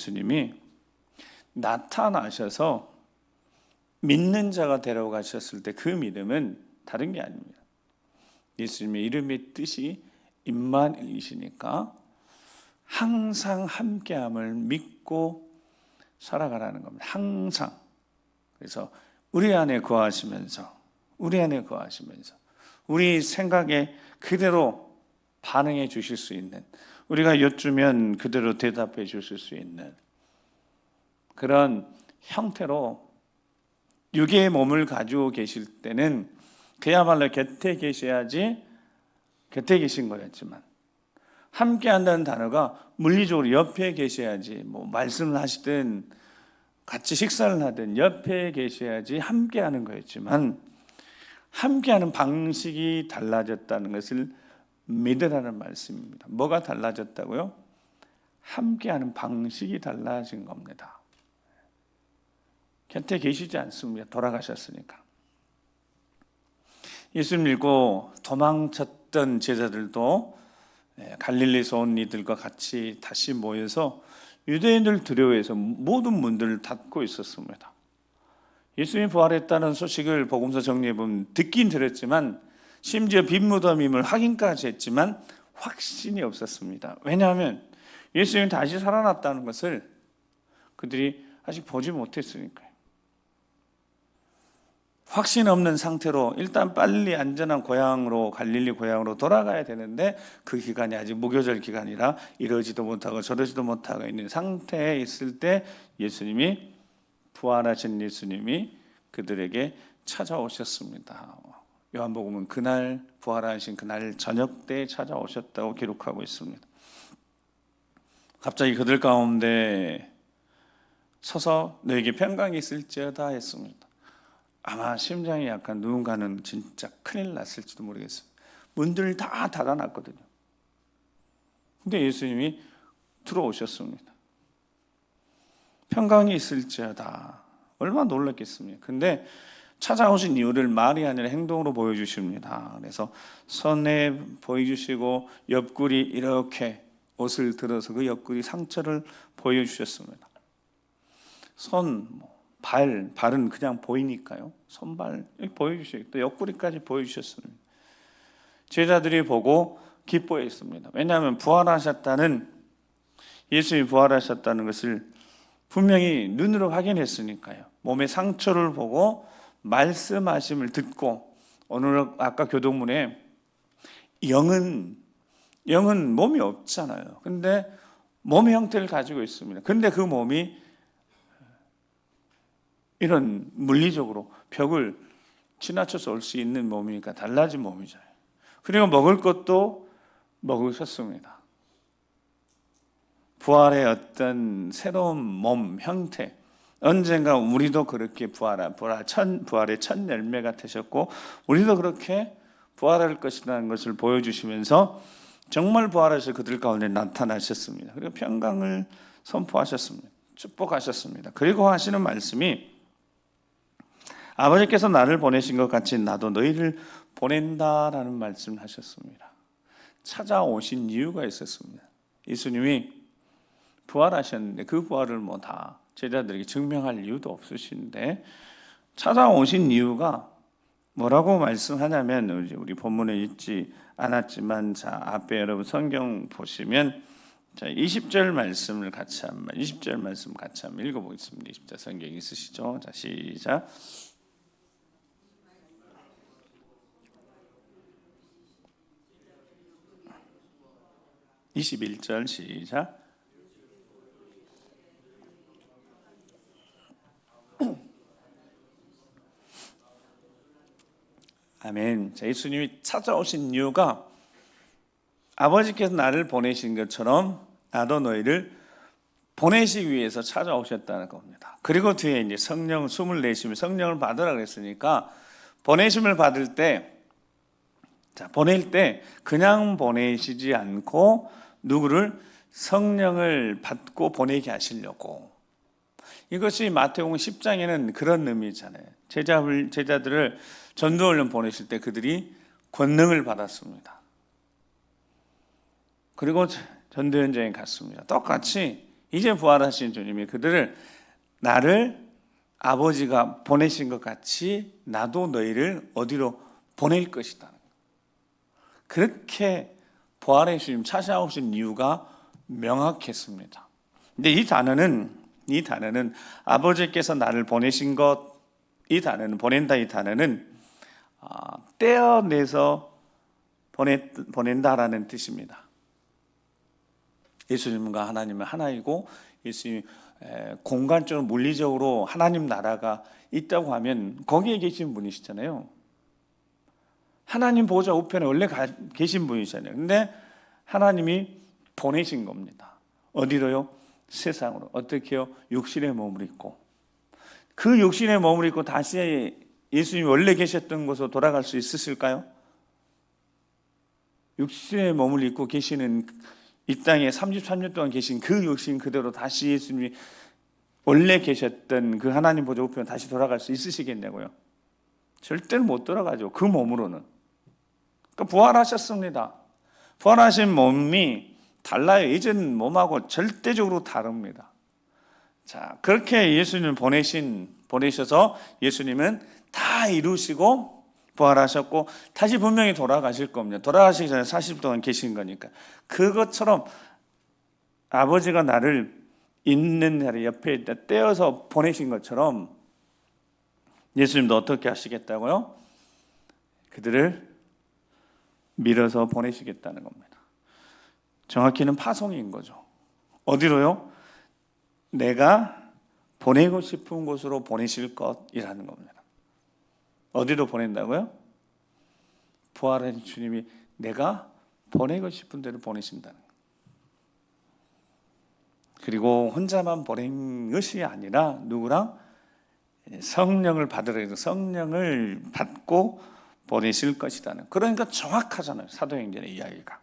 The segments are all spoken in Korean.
예수님이 나타나셔서 믿는 자가 데려가셨을 때 그 믿음은 다른 게 아닙니다. 예수님의 이름의 뜻이 임마누엘이시니까 항상 함께함을 믿고 살아가라는 겁니다. 항상. 그래서 우리 안에 거하시면서 우리 생각에 그대로 반응해 주실 수 있는, 우리가 여쭈면 그대로 대답해 주실 수 있는 그런 형태로 육의 몸을 가지고 계실 때는 그야말로 곁에 계셔야지 곁에 계신 거였지만, 함께 한다는 단어가 물리적으로 옆에 계셔야지, 말씀을 하시든 같이 식사를 하든 옆에 계셔야지 함께 하는 거였지만, 함께 하는 방식이 달라졌다는 것을 믿으라는 말씀입니다. 뭐가 달라졌다고요? 함께 하는 방식이 달라진 겁니다. 곁에 계시지 않습니다. 돌아가셨으니까. 예수님 믿고 도망쳤던 제자들도 갈릴리에서 온 이들과 같이 다시 모여서 유대인들 두려워해서 모든 문들을 닫고 있었습니다. 예수님이 부활했다는 소식을 복음서 정리해보면 듣긴 들었지만, 심지어 빈 무덤임을 확인까지 했지만 확신이 없었습니다. 왜냐하면 예수님이 다시 살아났다는 것을 그들이 아직 보지 못했으니까요. 확신 없는 상태로 일단 빨리 안전한 고향으로, 갈릴리 고향으로 돌아가야 되는데, 그 기간이 아직 무교절 기간이라 이러지도 못하고 저러지도 못하고 있는 상태에 있을 때 예수님이, 부활하신 예수님이 그들에게 찾아오셨습니다. 요한복음은 그날, 부활하신 그날 저녁 때 찾아오셨다고 기록하고 있습니다. 갑자기 그들 가운데 서서 너에게 평강이 있을지어다 했습니다. 아마 심장이 약간 누군가는 진짜 큰일 났을지도 모르겠습니다. 문들을 다 닫아놨거든요. 근데 예수님이 들어오셨습니다. 평강이 있을지어다. 얼마나 놀랐겠습니까? 근데 찾아오신 이유를 말이 아니라 행동으로 보여주십니다. 그래서 손에 보여주시고 옆구리 이렇게 옷을 들어서 그 옆구리 상처를 보여주셨습니다. 손, 발은 그냥 보이니까요. 손발 보여주시고 또 옆구리까지 보여주셨습니다. 제자들이 보고 기뻐했습니다. 왜냐하면 예수님이 부활하셨다는 것을 분명히 눈으로 확인했으니까요. 몸의 상처를 보고 말씀하심을 듣고, 오늘 아까 교동문에 영은 몸이 없잖아요. 근데 몸의 형태를 가지고 있습니다. 근데 그 몸이 이런 물리적으로 벽을 지나쳐서 올 수 있는 몸이니까 달라진 몸이잖아요. 그리고 먹을 것도 먹으셨습니다. 부활의 어떤 새로운 몸 형태, 언젠가 우리도 그렇게 부활의 첫 열매가 되셨고, 우리도 그렇게 부활할 것이라는 것을 보여주시면서 정말 부활하셔서 그들 가운데 나타나셨습니다. 그리고 평강을 선포하셨습니다. 축복하셨습니다. 그리고 하시는 말씀이, 아버지께서 나를 보내신 것 같이 나도 너희를 보낸다라는 말씀을 하셨습니다. 찾아오신 이유가 있었습니다. 예수님이 부활하셨는데 그 부활을 다 제자들에게 증명할 이유도 없으신데, 찾아오신 이유가 뭐라고 말씀하냐면, 우리 본문에 있지 않았지만, 자, 앞에 여러분 성경 보시면, 자, 20절 말씀 같이 한번 읽어보겠습니다. 20절 성경 있으시죠? 자, 시작. 21절 시작. 아멘. 자, 예수님이 찾아오신 이유가 아버지께서 나를 보내신 것처럼 나도 너희를 보내시기 위해서 찾아오셨다는 겁니다. 그리고 뒤에 이제 성령, 숨을 내쉬며 성령을 받으라 그랬으니까, 보내심을 받을 때, 보낼 때 그냥 보내시지 않고 누구를, 성령을 받고 보내게 하시려고. 이것이 마태복음 10장에는 그런 의미잖아요. 제자들을 전도훈련 보내실 때 그들이 권능을 받았습니다. 그리고 전도 현장에 갔습니다. 똑같이 이제 부활하신 주님이 그들을 나를 아버지가 보내신 것 같이 나도 너희를 어디로 보낼 것이다. 그렇게 부활의 주님 찾아오신 이유가 명확했습니다. 근데 이 단어는 아버지께서 나를 보내신 것, 이 단어는 보낸다, 이 단어는 떼어내서 보낸다라는 뜻입니다. 예수님과 하나님은 하나이고 예수님 공간적으로 물리적으로 하나님 나라가 있다고 하면 거기에 계신 분이시잖아요. 하나님 보좌 우편에 원래 계신 분이잖아요. 근데 하나님이 보내신 겁니다. 어디로요? 세상으로. 어떻게요? 육신의 몸을 입고. 그 육신의 몸을 입고 다시 예수님이 원래 계셨던 곳으로 돌아갈 수 있으실까요? 육신의 몸을 입고 계시는 이 땅에 33년 동안 계신 그 육신 그대로 다시 예수님이 원래 계셨던 그 하나님 보좌 우편에 다시 돌아갈 수 있으시겠냐고요? 절대로 못 돌아가죠. 그 몸으로는. 그러니까 부활하셨습니다. 부활하신 몸이 달라요. 이전 몸하고 절대적으로 다릅니다. 자, 그렇게 예수님을 보내셔서 예수님은 다 이루시고 부활하셨고 다시 분명히 돌아가실 겁니다. 돌아가시기 전에 40일 동안 계신 거니까. 그것처럼 아버지가 나를 있는 자리 옆에 있다 떼어서 보내신 것처럼 예수님도 어떻게 하시겠다고요? 그들을 밀어서 보내시겠다는 겁니다. 정확히는 파송인 거죠. 어디로요? 내가 보내고 싶은 곳으로 보내실 것이라는 겁니다. 어디로 보낸다고요? 부활한 주님이 내가 보내고 싶은 데로 보내신다는 거예요. 그리고 혼자만 보낸 것이 아니라 누구랑? 성령을 받으라 해서 성령을 받고 보내실 것이다는. 그러니까 정확하잖아요. 사도행전의 이야기가.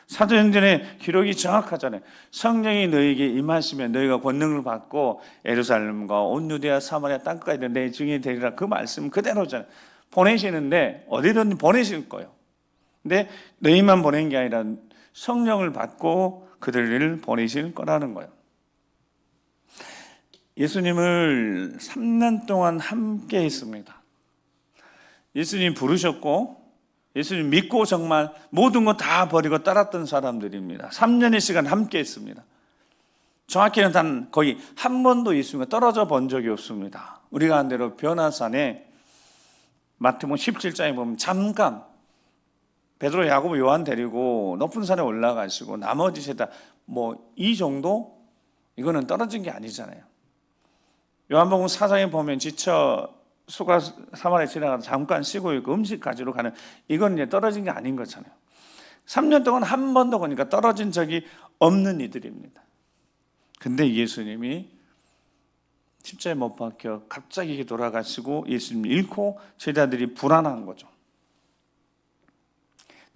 사도행전의 기록이 정확하잖아요. 성령이 너희에게 임하시면 너희가 권능을 받고 예루살렘과 온 유대와 사마리아 땅까지 내 증인이 되리라. 그 말씀 그대로잖아요. 보내시는데 어디든 보내실 거예요. 근데 너희만 보낸 게 아니라 성령을 받고 그들을 보내실 거라는 거예요. 예수님을 3년 동안 함께 했습니다. 예수님 부르셨고 예수님 믿고 정말 모든 거 다 버리고 따랐던 사람들입니다. 3년의 시간 함께 했습니다. 정확히는 단 거의 한 번도 예수님과 떨어져 본 적이 없습니다. 우리가 한 대로 변화산에 마태복음 17장에 보면 잠깐 베드로, 야고보, 요한 데리고 높은 산에 올라가시고 나머지 셋 다 뭐 이 정도? 이거는 떨어진 게 아니잖아요. 요한복음 4장에 보면 지쳐 수가 사마리아 지나가서 잠깐 쉬고 있고 음식 가지러 가는 이건 이제 떨어진 게 아닌 거잖아요. 3년 동안 한 번도 보니까 떨어진 적이 없는 이들입니다. 근데 예수님이 십자가에 못 박혀 갑자기 돌아가시고 예수님 잃고 제자들이 불안한 거죠.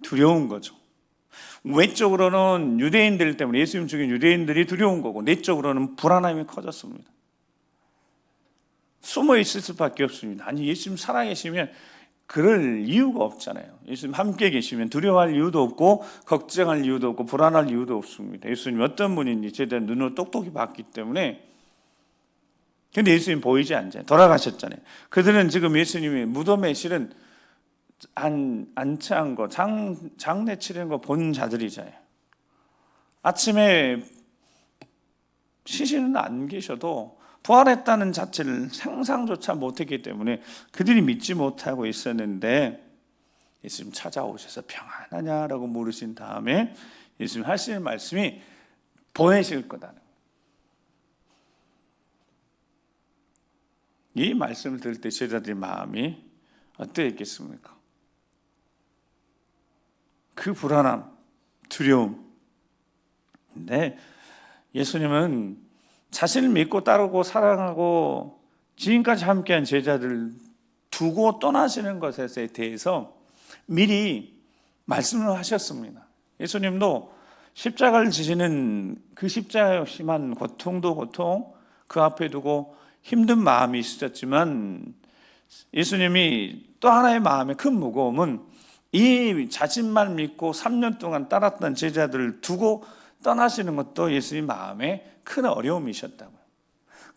두려운 거죠. 외적으로는 유대인들 때문에 예수님 죽인 유대인들이 두려운 거고 내적으로는 불안함이 커졌습니다. 숨어 있을 수밖에 없습니다. 아니 예수님 살아계시면 그럴 이유가 없잖아요. 예수님 함께 계시면 두려워할 이유도 없고 걱정할 이유도 없고 불안할 이유도 없습니다. 예수님이 어떤 분인지 제대로 눈으로 똑똑히 봤기 때문에. 근데 예수님 보이지 않잖아요. 돌아가셨잖아요. 그들은 지금 예수님이 무덤에 실은 안치한 거 장례 치르는 거 본 자들이잖아요. 아침에 시신은 안 계셔도 부활했다는 자체를 상상조차 못했기 때문에 그들이 믿지 못하고 있었는데 예수님 찾아오셔서 평안하냐라고 물으신 다음에 예수님 하시는 말씀이 보내실 거다는 거예요. 이 말씀을 들을 때 제자들의 마음이 어떠했겠습니까? 그 불안함, 두려움. 근데 예수님은 자신을 믿고 따르고 사랑하고 지금까지 함께한 제자들 두고 떠나시는 것에 대해서 미리 말씀을 하셨습니다. 예수님도 십자가를 지시는 그 십자가의 심한 고통도 고통 그 앞에 두고 힘든 마음이 있으셨지만 예수님이 또 하나의 마음의 큰 무거움은 이 자신만 믿고 3년 동안 따랐던 제자들을 두고 떠나시는 것도 예수님 마음에 큰 어려움이셨다고요.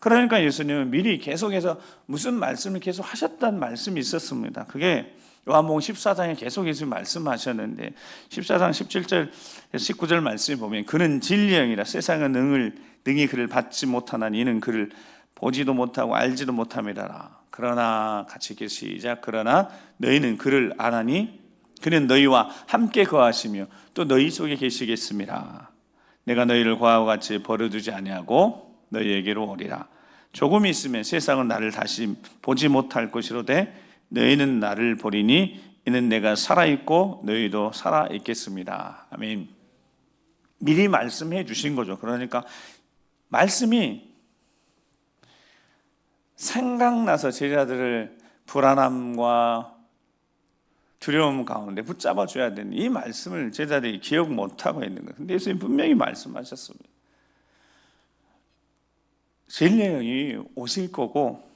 그러니까 예수님은 미리 계속해서 무슨 말씀을 계속 하셨다는 말씀이 있었습니다. 그게 요한복음 14장에 계속 예수님 말씀하셨는데 14장 17절 19절 말씀에 보면 그는 진리의 영이라 세상은 능히 그를 받지 못하나니 이는 그를 보지도 못하고 알지도 못함이라. 그러나 같이 읽기 시작. 그러나 너희는 그를 아나니 그는 너희와 함께 거하시며 또 너희 속에 계시겠습니다. 내가 너희를 과와 같이 버려두지 아니하고 너희에게로 오리라. 조금 있으면 세상은 나를 다시 보지 못할 것이로되 너희는 나를 보리니 이는 내가 살아있고 너희도 살아있겠습니다. 아멘. 미리 말씀해 주신 거죠. 그러니까 말씀이 생각나서 제자들을 불안함과 두려움 가운데 붙잡아 줘야 되는 이 말씀을 제자들이 기억 못하고 있는 거예요. 근데 예수님 분명히 말씀하셨습니다. 진리의 영이 오실 거고,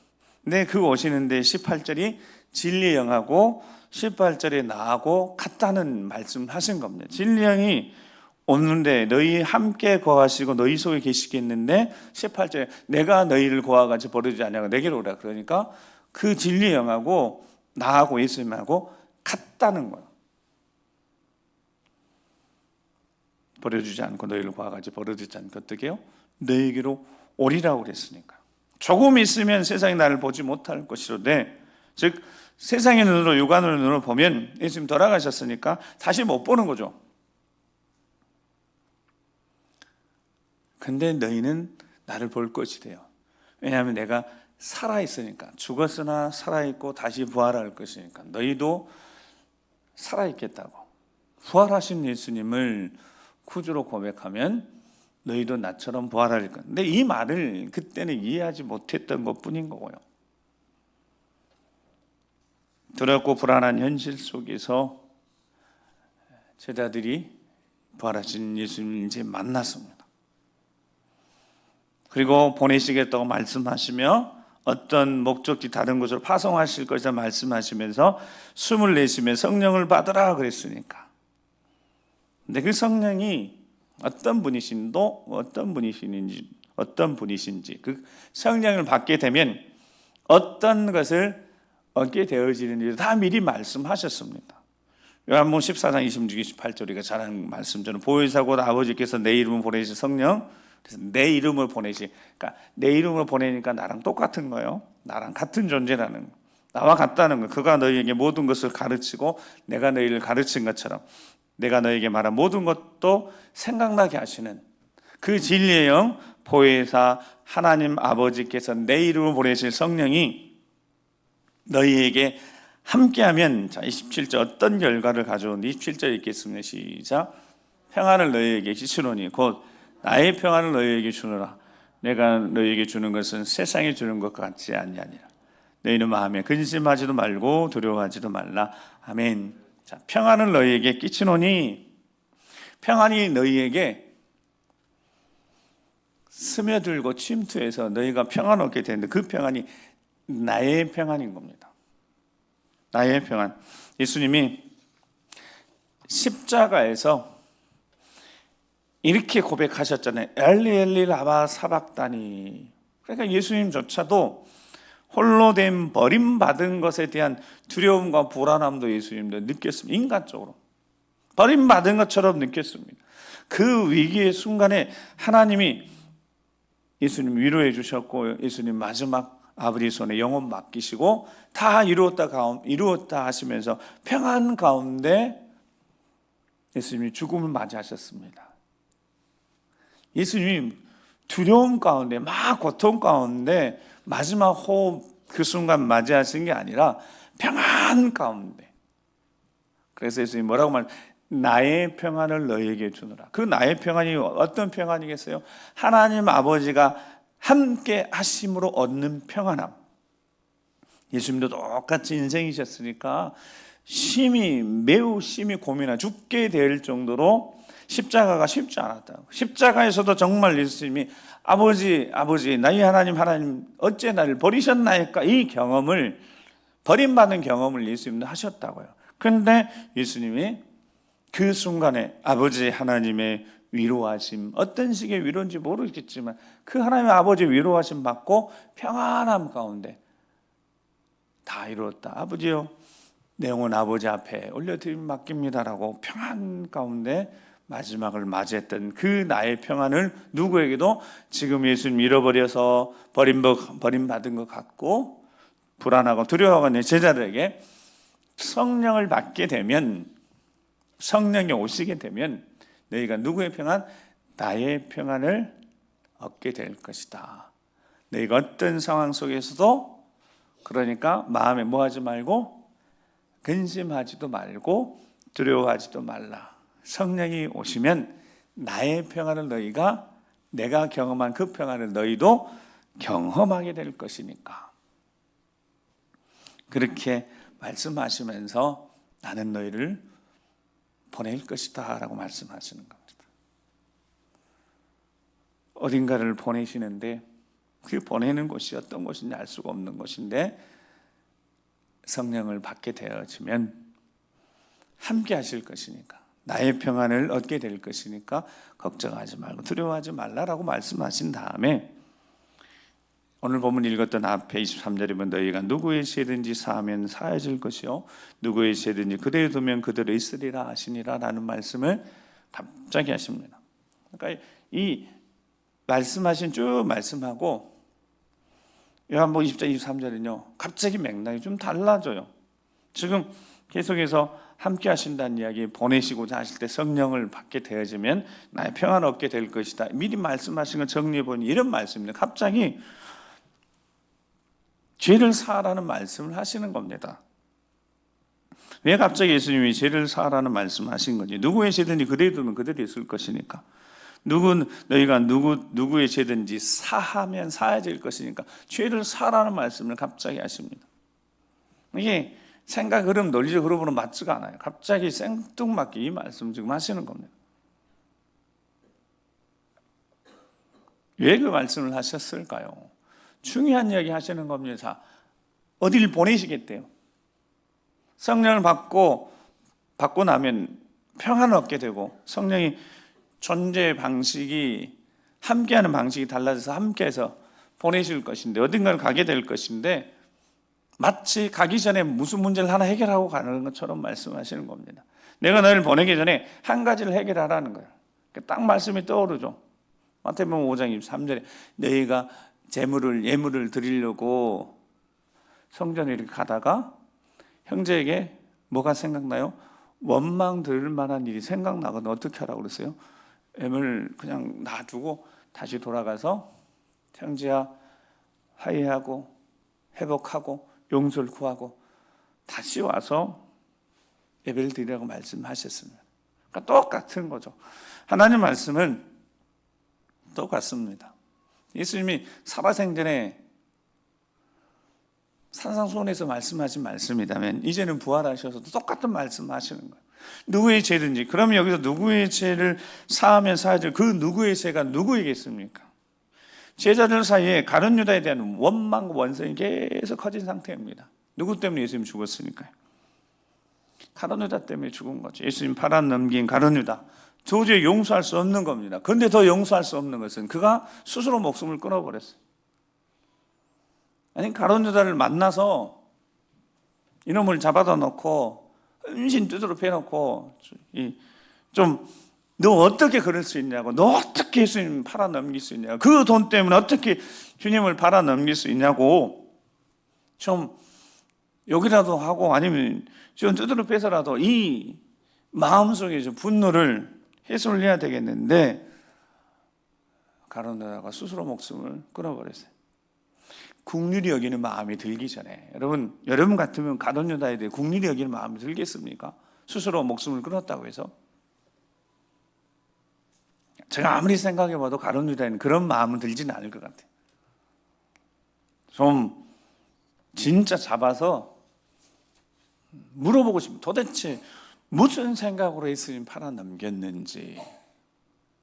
근데 그 오시는데 18절이 진리의 영하고 18절에 나하고 같다는 말씀을 하신 겁니다. 진리의 영이 오는데 너희 함께 거하시고 너희 속에 계시겠는데 18절에 내가 너희를 고와 같이 버리지 아니하고 내게로 오라. 그러니까 그 진리의 영하고 나하고 예수님하고 같다는 거예요. 버려주지 않고 너희를 고와 같이 버려주지 않고 어떻게 해요? 너희에게로 오리라고 그랬으니까. 조금 있으면 세상이 나를 보지 못할 것이로되, 즉 세상의 눈으로 육안의 눈으로 보면 예수님 돌아가셨으니까 다시 못 보는 거죠. 근데 너희는 나를 볼 것이래요. 왜냐하면 내가 살아있으니까. 죽었으나 살아있고 다시 부활할 것이니까. 너희도 살아있겠다고. 부활하신 예수님을 구주로 고백하면 너희도 나처럼 부활할 거야. 근데 이 말을 그때는 이해하지 못했던 것뿐인 거고요. 두렵고 불안한 현실 속에서 제자들이 부활하신 예수님을 이제 만났습니다. 그리고 보내시겠다고 말씀하시며 어떤 목적지 다른 곳으로 파송하실 것이라 말씀하시면서 숨을 내쉬며 성령을 받으라 그랬으니까. 근데 그 성령이 어떤 분이신지 그 성령을 받게 되면 어떤 것을 얻게 되어지는지 다 미리 말씀하셨습니다. 요한복음 14장 26, 28절 우리가 잘 아는 말씀처럼 보혜사고 아버지께서 내 이름을 보내신 성령, 그래서 내 이름을 그러니까 내 이름을 보내니까 나랑 똑같은 거예요. 나랑 같은 존재라는 거. 나와 같다는 거. 그가 너희에게 모든 것을 가르치고 내가 너희를 가르친 것처럼 내가 너에게 말한 모든 것도 생각나게 하시는 그 진리의 영, 보혜사 하나님 아버지께서 내 이름을 보내실 성령이 너희에게 함께하면, 자 27절 어떤 결과를 가져오는지 27절 읽겠습니다. 시작. 평안을 너희에게 주시노니 곧 나의 평안을 너희에게 주노라. 내가 너희에게 주는 것은 세상에 주는 것 같지 아니하니라. 너희는 마음에 근심하지도 말고 두려워하지도 말라. 아멘. 자, 평안을 너희에게 끼치노니, 평안이 너희에게 스며들고 침투해서 너희가 평안 얻게 되는데 그 평안이 나의 평안인 겁니다. 나의 평안. 예수님이 십자가에서 이렇게 고백하셨잖아요. 엘리 엘리 라마 사박다니. 그러니까 예수님조차도 홀로 된 버림받은 것에 대한 두려움과 불안함도 예수님도 느꼈습니다. 인간적으로 버림받은 것처럼 느꼈습니다. 그 위기의 순간에 하나님이 예수님 위로해 주셨고, 예수님 마지막 아버지 손에 영혼 맡기시고 다 이루었다 하시면서 평안 가운데 예수님이 죽음을 맞이하셨습니다. 예수님 두려움 가운데 막 고통 가운데 마지막 호흡 그 순간 맞이하신 게 아니라 평안 가운데. 그래서 예수님이 뭐라고 나의 평안을 너희에게 주노라. 그 나의 평안이 어떤 평안이겠어요? 하나님 아버지가 함께 하심으로 얻는 평안함. 예수님도 똑같이 인생이셨으니까 매우 심히 고민하고 죽게 될 정도로 십자가가 쉽지 않았다. 십자가에서도 정말 예수님이 아버지 나의 하나님 어째 나를 버리셨나이까, 이 경험을, 버림받은 경험을 예수님도 하셨다고요. 그런데 예수님이 그 순간에 아버지 하나님의 위로하심, 어떤 식의 위로인지 모르겠지만 그 하나님의 아버지의 위로하심 받고 평안함 가운데 다 이루었다. 아버지요, 내 영혼 아버지 앞에 올려드림 맡깁니다라고 평안 가운데 마지막을 맞이했던 그 나의 평안을 누구에게도 지금 예수님 잃어버려서 버림받은 것 같고 불안하고 두려워하고 있는 제자들에게 성령을 받게 되면, 성령이 오시게 되면 너희가 누구의 평안? 나의 평안을 얻게 될 것이다. 너희가 어떤 상황 속에서도 그러니까 마음에 뭐하지 말고 근심하지도 말고 두려워하지도 말라. 성령이 오시면 나의 평안을 너희가, 내가 경험한 그 평안을 너희도 경험하게 될 것이니까. 그렇게 말씀하시면서 나는 너희를 보낼 것이다 라고 말씀하시는 겁니다. 어딘가를 보내시는데 그 보내는 곳이 어떤 곳인지 알 수가 없는 곳인데 성령을 받게 되어지면 함께 하실 것이니까, 나의 평안을 얻게 될 것이니까 걱정하지 말고 두려워하지 말라라고 말씀하신 다음에 오늘 본문 읽었던 앞에 23절에 보면 너희가 누구의 죄든지 사하면 사해질 것이요 누구의 죄든지 그대에 두면 그대로 있으리라 하시니라 라는 말씀을 갑자기 하십니다. 그러니까 이 말씀하신 쭉 말씀하고 요한복음 20장 23절은요 갑자기 맥락이 좀 달라져요. 지금 계속해서 함께 하신다는 이야기, 보내시고자 하실 때 성령을 받게 되어지면 나의 평안을 얻게 될 것이다, 미리 말씀하신 걸 정리해보니 이런 말씀입니다. 갑자기 죄를 사하라는 말씀을 하시는 겁니다. 왜 갑자기 예수님이 죄를 사하라는 말씀을 하신 건지, 누구의 죄든지 그대에 두면 그대로 있을 것이니까, 너희가 누구의 죄든지 사하면 사해질 것이니까 죄를 사라는 말씀을 갑자기 하십니다. 이게 생각 흐름, 논리적 흐름으로 맞지가 않아요. 갑자기 생뚱맞게 이 말씀 지금 하시는 겁니다. 왜 그 말씀을 하셨을까요? 중요한 이야기 하시는 겁니다. 자, 어디를 보내시겠대요. 성령을 받고 나면 평안을 얻게 되고, 성령이 존재 방식이, 함께하는 방식이 달라져서 함께해서 보내실 것인데, 어딘가를 가게 될 것인데 마치 가기 전에 무슨 문제를 하나 해결하고 가는 것처럼 말씀하시는 겁니다. 내가 너희를 보내기 전에 한 가지를 해결하라는 거예요. 딱 말씀이 떠오르죠. 마태복음 5장 23절에 너희가 예물을 드리려고 성전에 이렇게 가다가 형제에게 뭐가 생각나요? 원망 들을 만한 일이 생각나거든. 어떻게 하라고 그랬어요? 예물을 그냥 놔두고 다시 돌아가서 형제야 화해하고 회복하고 용서를 구하고 다시 와서 예배를 드리라고 말씀하셨습니다. 그러니까 똑같은 거죠. 하나님 말씀은 똑같습니다. 예수님이 살아생전에 산상수훈에서 말씀하신 말씀이라면 이제는 부활하셔서도 똑같은 말씀하시는 거예요. 누구의 죄든지, 그러면 여기서 누구의 죄를 사하면 사하질, 그 누구의 죄가 누구이겠습니까? 제자들 사이에 가룟 유다에 대한 원망과 원성이 계속 커진 상태입니다. 누구 때문에 예수님 죽었으니까요? 가룟 유다 때문에 죽은 거죠. 예수님 팔아 넘긴 가룟 유다, 도저히 용서할 수 없는 겁니다. 그런데 더 용서할 수 없는 것은 그가 스스로 목숨을 끊어버렸어요. 아니, 가룟 유다를 만나서 이놈을 잡아다 놓고 음신 두드러 패놓고 너 어떻게 그럴 수 있냐고, 너 어떻게 예수님 팔아 넘길 수 있냐고, 그 돈 때문에 어떻게 주님을 팔아 넘길 수 있냐고 좀 욕이라도 하고 아니면 좀 두드러 패서라도 이 마음속에 좀 분노를 해소를 해야 되겠는데 가룟 유다가 스스로 목숨을 끊어버렸어요. 국률이 여기는 마음이 들기 전에, 여러분 같으면 가룟 유다에 대해 국률이 여기는 마음이 들겠습니까? 스스로 목숨을 끊었다고 해서. 제가 아무리 생각해봐도 가룟 유다에는 그런 마음은 들지는 않을 것 같아요. 좀 진짜 잡아서 물어보고 싶어요. 도대체 무슨 생각으로 예수님 팔아 넘겼는지,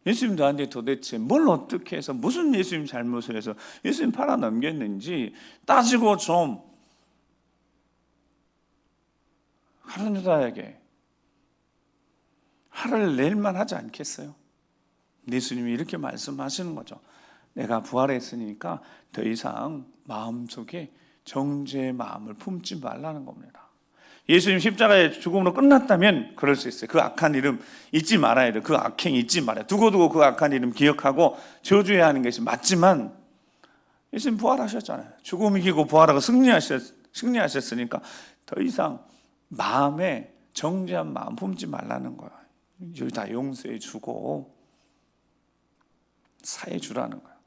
예수님 너한테 도대체 뭘 어떻게 해서, 무슨 예수님 잘못을 해서 예수님 팔아 넘겼는지 따지고 좀 가룟 유다에게 화를 낼 만하지 않겠어요? 예수님이 이렇게 말씀하시는 거죠. 내가 부활했으니까 더 이상 마음속에 정죄의 마음을 품지 말라는 겁니다. 예수님 십자가의 죽음으로 끝났다면 그럴 수 있어요. 그 악한 이름 잊지 말아야 돼요. 그 악행 잊지 말아야 돼요. 두고두고 그 악한 이름 기억하고 저주해야 하는 것이 맞지만 예수님 부활하셨잖아요. 죽음 이기고 부활하고 승리하셨으니까 더 이상 마음에 정죄한 마음 품지 말라는 거예요. 여기 다 용서해 주고 사해 주라는 거예요.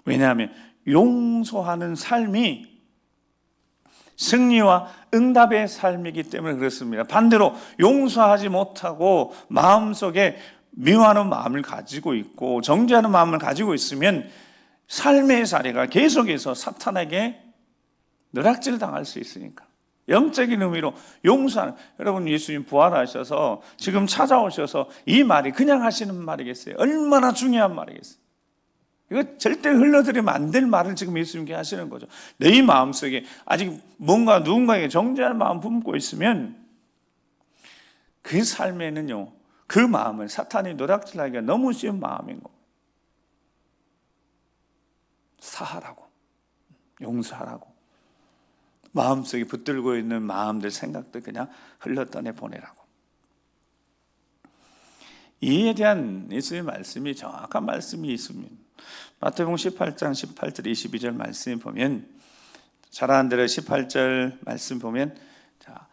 왜냐하면 용서하는 삶이 승리와 응답의 삶이기 때문에 그렇습니다. 반대로 용서하지 못하고 마음속에 미워하는 마음을 가지고 있고 정죄하는 마음을 가지고 있으면 삶의 사례가 계속해서 사탄에게 누락질 당할 수 있으니까 영적인 의미로 용서하는, 여러분 예수님 부활하셔서 지금 찾아오셔서 이 말이 그냥 하시는 말이겠어요? 얼마나 중요한 말이겠어요? 이거 절대 흘러들이면 안 될 말을 지금 예수님께 하시는 거죠. 내 마음속에 아직 뭔가 누군가에게 정죄하는 마음 품고 있으면 그 삶에는요, 그 마음은 사탄이 노략질하기가 너무 쉬운 마음인 겁니다. 사하라고, 용서하라고, 마음속에 붙들고 있는 마음들, 생각들 그냥 흘러떠내 보내라고. 이에 대한 예수님의 말씀이 정확한 말씀이 있습니다. 마태복음 18장 18절 22절 말씀에 보면, 잘하는 대로 18절 말씀 보면, 자,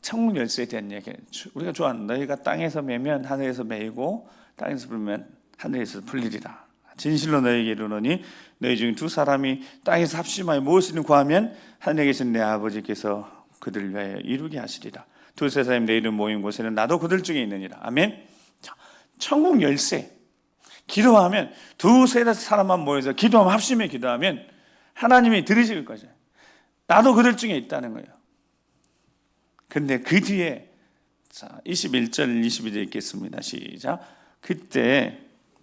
천국 열쇠에 대한 얘기, 우리가 좋아하는, 너희가 땅에서 매면 하늘에서 매이고 땅에서 풀면 하늘에서 풀리리라. 진실로 너희에게 이르노니 너희 중 두 사람이 땅에서 합심하여 무엇이든 구하면 하늘에 계신 내 아버지께서 그들을 위하여 이루게 하시리라. 두세 사람이 내 이름 모인 곳에는 나도 그들 중에 있느니라. 아멘. 자, 천국 열쇠, 기도하면 두세 사람만 모여서 기도하면, 합심해 기도하면 하나님이 들으실 거죠. 나도 그들 중에 있다는 거예요. 근데 그 뒤에, 자, 21절 22절 읽겠습니다. 시작. 그때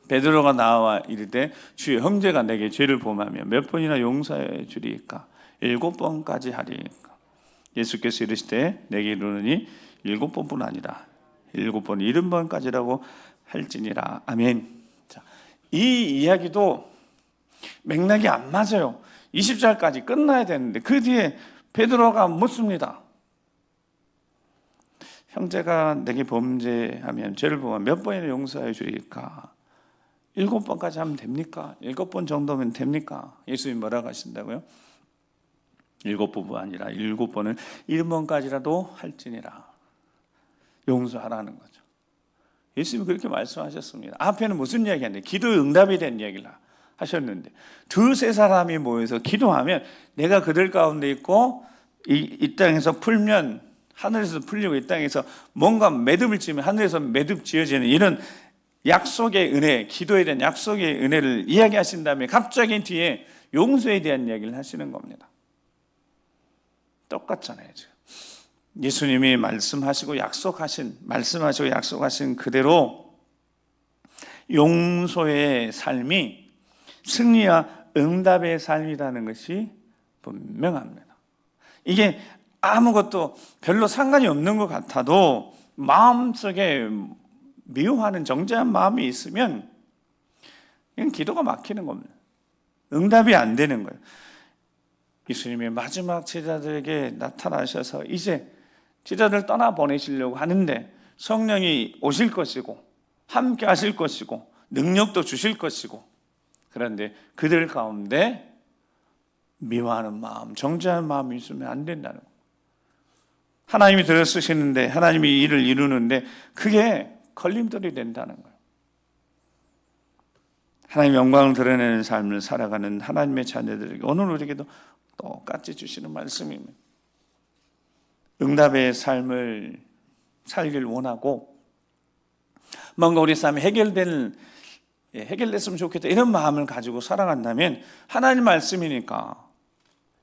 베드로가 나와 이르되 주여, 형제가 내게 죄를 범하며 몇 번이나 용서해 주리이까? 7번까지 하리이까? 예수께서 이르시되 내게 이르노니 7번뿐 아니라 7번 70번까지라고 할지니라. 아멘. 자, 이 이야기도 맥락이 안 맞아요. 20절까지 끝나야 되는데 그 뒤에 베드로가 묻습니다. 형제가 내게 범죄하면, 죄를 범하면 몇 번이나 용서해 주리이까? 7번까지 하면 됩니까? 7번 정도면 됩니까? 예수님이 뭐라고 하신다고요? 7번뿐 아니라 7번을 1번까지라도 할지니라. 용서하라는 거죠. 예수님이 그렇게 말씀하셨습니다. 앞에는 무슨 이야기 하는데? 기도의 응답에 대한 이야기를 하셨는데, 두세 사람이 모여서 기도하면 내가 그들 가운데 있고 이 땅에서 풀면 하늘에서 풀리고 이 땅에서 뭔가 매듭을 지으면 하늘에서 매듭 지어지는 이런 약속의 은혜, 기도에 대한 약속의 은혜를 이야기하신 다음에 갑자기 뒤에 용서에 대한 이야기를 하시는 겁니다. 똑같잖아요, 지금. 예수님이 말씀하시고 약속하신 그대로 용서의 삶이 승리와 응답의 삶이라는 것이 분명합니다. 이게 아무것도 별로 상관이 없는 것 같아도 마음속에 미워하는 정죄한 마음이 있으면 이건 기도가 막히는 겁니다. 응답이 안 되는 거예요. 예수님이 마지막 제자들에게 나타나셔서 이제 제자들 떠나보내시려고 하는데 성령이 오실 것이고 함께 하실 것이고 능력도 주실 것이고, 그런데 그들 가운데 미워하는 마음, 정죄하는 마음이 있으면 안 된다는 거예요. 하나님이 들어 쓰시는데, 하나님이 일을 이루는데 그게 걸림돌이 된다는 거예요. 하나님의 영광을 드러내는 삶을 살아가는 하나님의 자녀들에게 오늘 우리에게도 똑같이 주시는 말씀입니다. 응답의 삶을 살길 원하고 뭔가 우리 삶이 해결됐으면 좋겠다 이런 마음을 가지고 살아간다면 하나님 말씀이니까,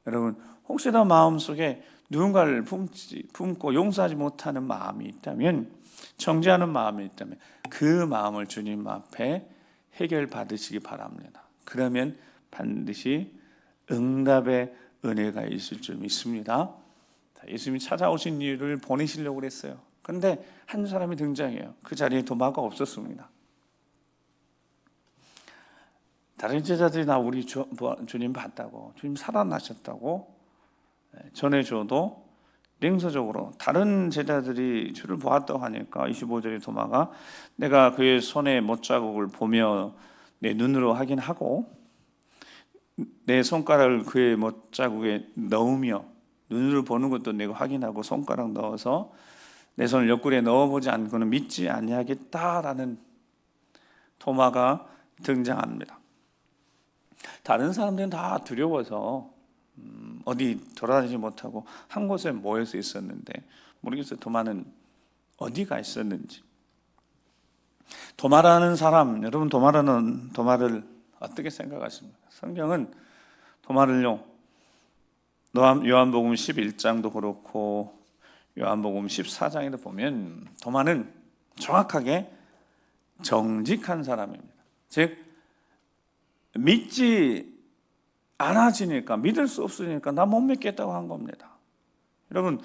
여러분 혹시나 마음속에 누군가를 품고 용서하지 못하는 마음이 있다면, 정죄하는 마음이 있다면 그 마음을 주님 앞에 해결받으시기 바랍니다. 그러면 반드시 응답의 은혜가 있을 줄 믿습니다. 예수님이 찾아오신 이유를 보내시려고 그랬어요. 그런데 한 사람이 등장해요. 그 자리에 도마가 없었습니다. 다른 제자들이 나 우리 주님 봤다고, 주님 살아나셨다고 전해줘도 냉소적으로 다른 제자들이 주를 보았다고 하니까 25절에 도마가 내가 그의 손에 못자국을 보며 내 눈으로 확인하고 내 손가락을 그의 못자국에 넣으며, 눈으로 보는 것도 내가 확인하고 손가락 넣어서 내 손을 옆구리에 넣어보지 않고는 믿지 아니하겠다라는 도마가 등장합니다. 다른 사람들은 다 두려워서 어디 돌아다니지 못하고 한 곳에 모여서 있었는데 모르겠어요. 도마는 어디가 있었는지. 도마라는 사람, 여러분 도마를 어떻게 생각하십니까? 성경은 도마를요, 요한복음 11장도 그렇고 요한복음 14장에도 보면 도마는 정확하게 정직한 사람입니다. 즉 믿지 않아지니까, 믿을 수 없으니까 나 못 믿겠다고 한 겁니다. 여러분,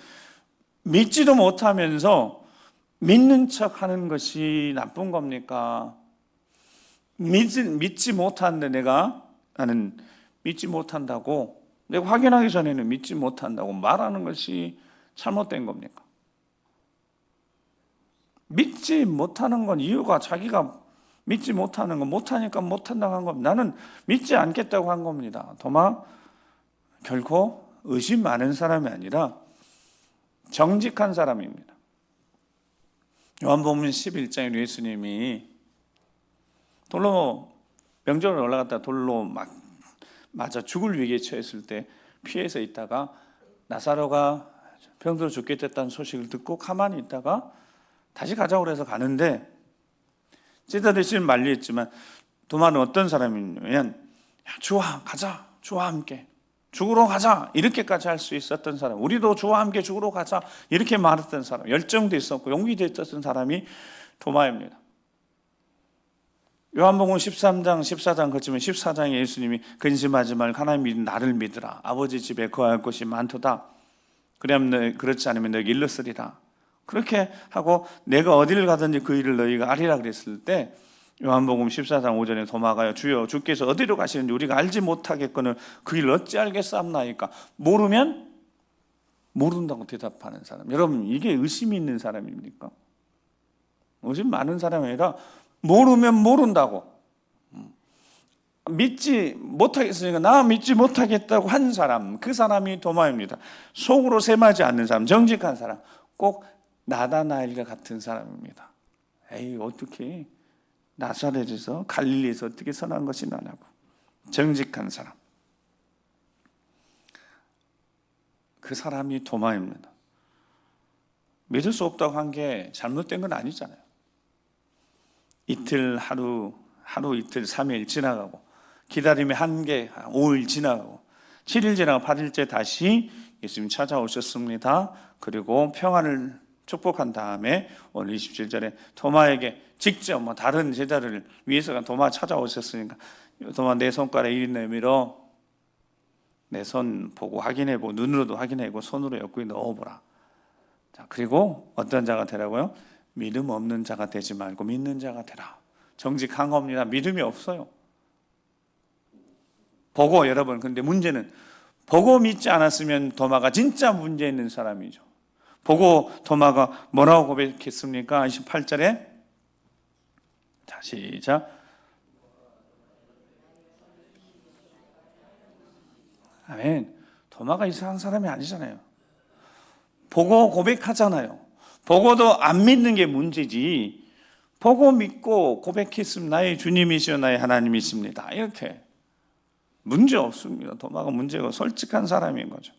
믿지도 못하면서 믿는 척 하는 것이 나쁜 겁니까? 믿지 못하는데 나는 믿지 못한다고, 내가 확인하기 전에는 믿지 못한다고 말하는 것이 잘못된 겁니까? 믿지 못하는 건 이유가 자기가 믿지 못하는 건 못하니까 못한다고 한 겁니다. 나는 믿지 않겠다고 한 겁니다. 도마 결코 의심 많은 사람이 아니라 정직한 사람입니다. 요한복음 11장에 예수님이 돌로 명절에 올라갔다 돌로 맞아 죽을 위기에 처했을 때 피해서 있다가 나사로가 병들어 죽게 됐다는 소식을 듣고 가만히 있다가 다시 가자고 해서 가는데, 제자들이 지금 만류했지만 도마는 어떤 사람이냐면 주와 가자, 주와 함께 죽으러 가자 이렇게까지 할 수 있었던 사람, 우리도 주와 함께 죽으러 가자 이렇게 말했던 사람, 열정도 있었고 용기도 있었던 사람이 도마입니다. 요한복음 13장 14장 그치면 14장에 예수님이 근심하지 말고 하나님 나를 믿으라, 아버지 집에 거할 곳이 많도다, 그렇지 않으면 너에게 일렀으리라, 그렇게 하고 내가 어디를 가든지 그 일을 너희가 알리라 그랬을 때 요한복음 14장 5절에 도마가요, 주여 주께서 어디로 가시는지 우리가 알지 못하겠거늘 그 일을 어찌 알겠사옵나이까. 모르면 모른다고 대답하는 사람. 여러분, 이게 의심이 있는 사람입니까? 의심 많은 사람이 아니라 모르면 모른다고, 믿지 못하겠으니까 나 믿지 못하겠다고 한 사람, 그 사람이 도마입니다. 속으로 셈하지 않는 사람, 정직한 사람, 꼭 나다나엘과 같은 사람입니다. 에이, 어떻게 나사렛에서 갈릴리에서 어떻게 선한 것이 나냐고. 정직한 사람, 그 사람이 도마입니다. 믿을 수 없다고 한 게 잘못된 건 아니잖아요. 이틀, 하루 이틀, 3일 지나가고 기다림의 한계 5일 지나가고 7일 지나고 8일째 다시 예수님 찾아오셨습니다. 그리고 평안을 축복한 다음에 오늘 27절에 도마에게 직접 다른 제자를 위해서 도마 찾아오셨으니까 도마 내 손가락에 이리 내밀어 내 손 보고 확인해보고 눈으로도 확인해보고 손으로 옆구리 넣어보라. 자, 그리고 어떤 자가 되라고요? 믿음 없는 자가 되지 말고 믿는 자가 되라. 정직한 겁니다. 믿음이 없어요. 보고, 여러분, 근데 문제는 보고 믿지 않았으면 도마가 진짜 문제 있는 사람이죠. 보고 도마가 뭐라고 고백했습니까? 28절에 자, 시작. 아멘. 도마가 이상한 사람이 아니잖아요. 보고 고백하잖아요. 보고도 안 믿는 게 문제지, 보고 믿고 고백했으면 나의 주님이시여 나의 하나님이십니다, 이렇게 문제 없습니다. 도마가 문제가 솔직한 사람인 거죠.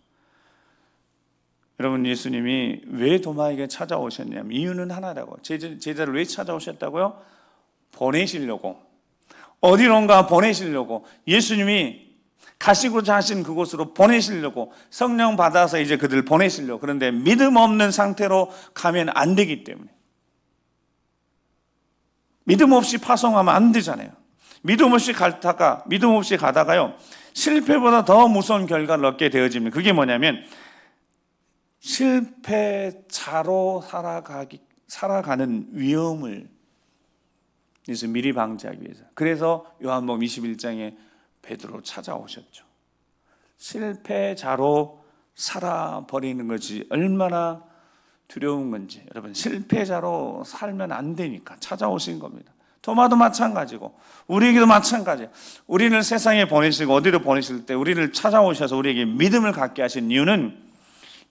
여러분, 예수님이 왜 도마에게 찾아오셨냐면 이유는 하나라고. 제자를 왜 찾아오셨다고요? 보내시려고, 어디론가 보내시려고, 예수님이 가시고자 하신 그곳으로 보내시려고, 성령 받아서 이제 그들 보내시려고. 그런데 믿음 없는 상태로 가면 안 되기 때문에, 믿음 없이 파송하면 안 되잖아요. 믿음 없이 가다가요 실패보다 더 무서운 결과를 얻게 되어집니다. 그게 뭐냐면 실패자로 살아가는 위험을 그래서 미리 방지하기 위해서. 그래서 요한복음 21장에 베드로 찾아오셨죠. 실패자로 살아버리는 것이 얼마나 두려운 건지. 여러분, 실패자로 살면 안 되니까 찾아오신 겁니다. 도마도 마찬가지고 우리에게도 마찬가지예요. 우리를 세상에 보내시고 어디로 보내실 때 우리를 찾아오셔서 우리에게 믿음을 갖게 하신 이유는,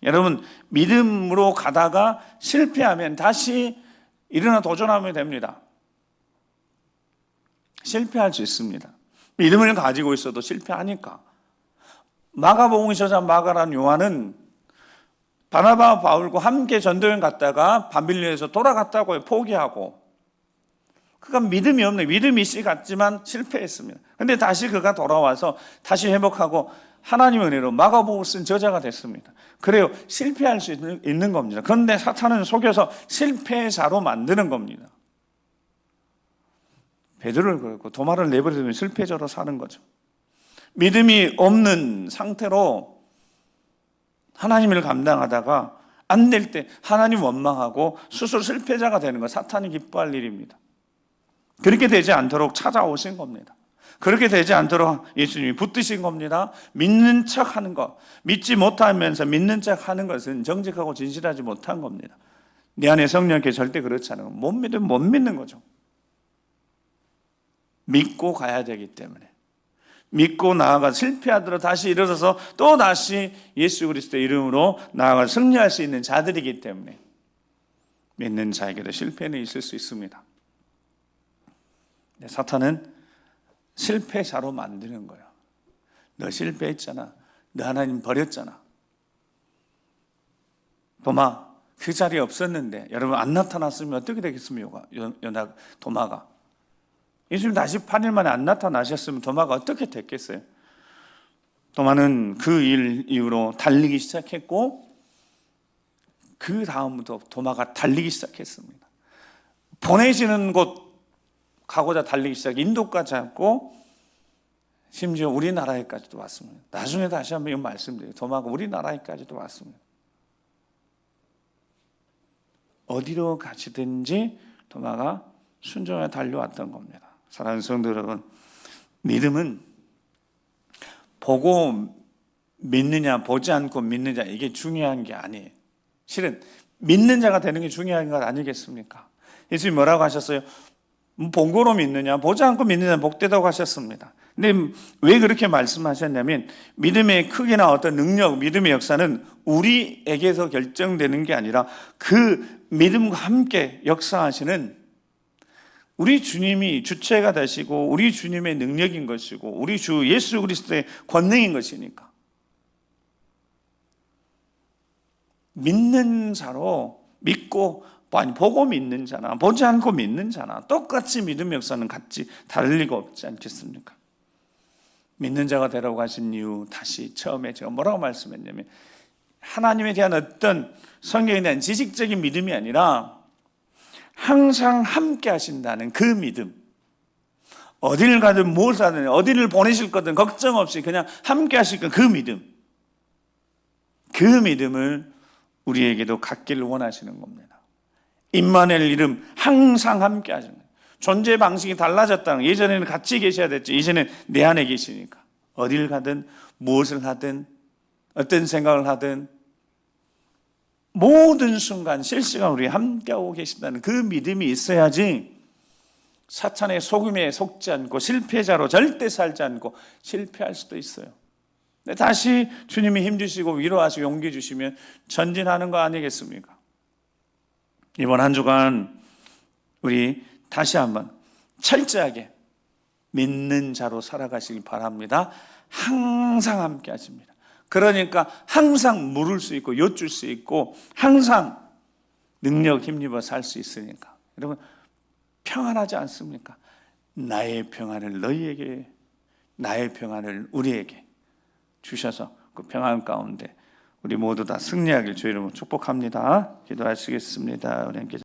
여러분, 믿음으로 가다가 실패하면 다시 일어나 도전하면 됩니다. 실패할 수 있습니다. 믿음을 가지고 있어도 실패하니까. 마가복음 저자 마가라는 요한은 바나바와 바울과 함께 전도여행 갔다가 바빌론에서 돌아갔다고 포기하고, 그가 믿음이 없네, 믿음이 씨 같지만 실패했습니다. 근데 다시 그가 돌아와서 다시 회복하고 하나님의 은혜로 마가복음을 쓴 저자가 됐습니다. 그래요, 실패할 수 있는 겁니다. 그런데 사탄은 속여서 실패자로 만드는 겁니다. 베드로를 그랬고 도마를 내버려두면 실패자로 사는 거죠. 믿음이 없는 상태로 하나님을 감당하다가 안 될 때 하나님 원망하고 스스로 실패자가 되는 거 사탄이 기뻐할 일입니다. 그렇게 되지 않도록 찾아오신 겁니다. 그렇게 되지 않도록 예수님이 붙드신 겁니다. 믿는 척 하는 것, 믿지 못하면서 믿는 척 하는 것은 정직하고 진실하지 못한 겁니다. 내 안에 성령께 절대 그렇지 않은 거, 못 믿으면 못 믿는 거죠. 믿고 가야 되기 때문에, 믿고 나아가 실패하더라도 다시 일어서서 또 다시 예수 그리스도의 이름으로 나아가 승리할 수 있는 자들이기 때문에 믿는 자에게도 실패는 있을 수 있습니다. 사탄은 실패자로 만드는 거예요. 너 실패했잖아. 너 하나님 버렸잖아. 도마, 그 자리에 없었는데 여러분 안 나타났으면 어떻게 되겠습니까? 도마가. 예수님 48일 만에 안 나타나셨으면 도마가 어떻게 됐겠어요? 도마는 그 일 이후로 달리기 시작했고, 그 다음부터 도마가 달리기 시작했습니다. 보내시는 곳 가고자 달리기 시작, 인도까지 왔고 심지어 우리나라에까지도 왔습니다. 나중에 다시 한번 말씀드려요. 도마가 우리나라에까지도 왔습니다. 어디로 가시든지 도마가 순종하여 달려왔던 겁니다. 사랑하는 성도 여러분, 믿음은 보고 믿느냐 보지 않고 믿느냐 이게 중요한 게 아니에요. 실은 믿는 자가 되는 게 중요한 것 아니겠습니까? 예수님이 뭐라고 하셨어요? 본고로 믿느냐 보지 않고 믿느냐 복되다고 하셨습니다. 근데 왜 그렇게 말씀하셨냐면, 믿음의 크기나 어떤 능력, 믿음의 역사는 우리에게서 결정되는 게 아니라 그 믿음과 함께 역사하시는 우리 주님이 주체가 되시고 우리 주님의 능력인 것이고 우리 주 예수 그리스도의 권능인 것이니까, 믿는 자로 믿고, 아니 보고 믿는 자나 보지 않고 믿는 자나 똑같이 믿음의 역사는 같이 다를 리가 없지 않겠습니까? 믿는 자가 되라고 하신 이유, 다시 처음에 제가 뭐라고 말씀했냐면, 하나님에 대한 어떤 성경에 대한 지식적인 믿음이 아니라 항상 함께 하신다는 그 믿음. 어디를 가든 무엇을 하든 어디를 보내실 거든 걱정 없이 그냥 함께 하실 그 믿음. 그 믿음을 우리에게도 갖기를 원하시는 겁니다. 임마누엘 이름, 항상 함께 하시는 거예요. 존재 방식이 달라졌다는, 예전에는 같이 계셔야 됐죠. 이제는 내 안에 계시니까 어딜 가든 무엇을 하든 어떤 생각을 하든 모든 순간 실시간 우리 함께하고 계신다는 그 믿음이 있어야지 사탄의 속임에 속지 않고 실패자로 절대 살지 않고 실패할 수도 있어요. 근데 다시 주님이 힘주시고 위로하시고 용기 주시면 전진하는 거 아니겠습니까? 이번 한 주간 우리 다시 한번 철저하게 믿는 자로 살아가시길 바랍니다. 항상 함께 하십니다. 그러니까 항상 물을 수 있고 여쭐 수 있고 항상 능력 힘입어 살 수 있으니까 여러분 평안하지 않습니까? 나의 평안을 너희에게, 나의 평안을 우리에게 주셔서 그 평안 가운데 우리 모두 다 승리하길 주의 이름으로 축복합니다. 기도하시겠습니다. 우리 함께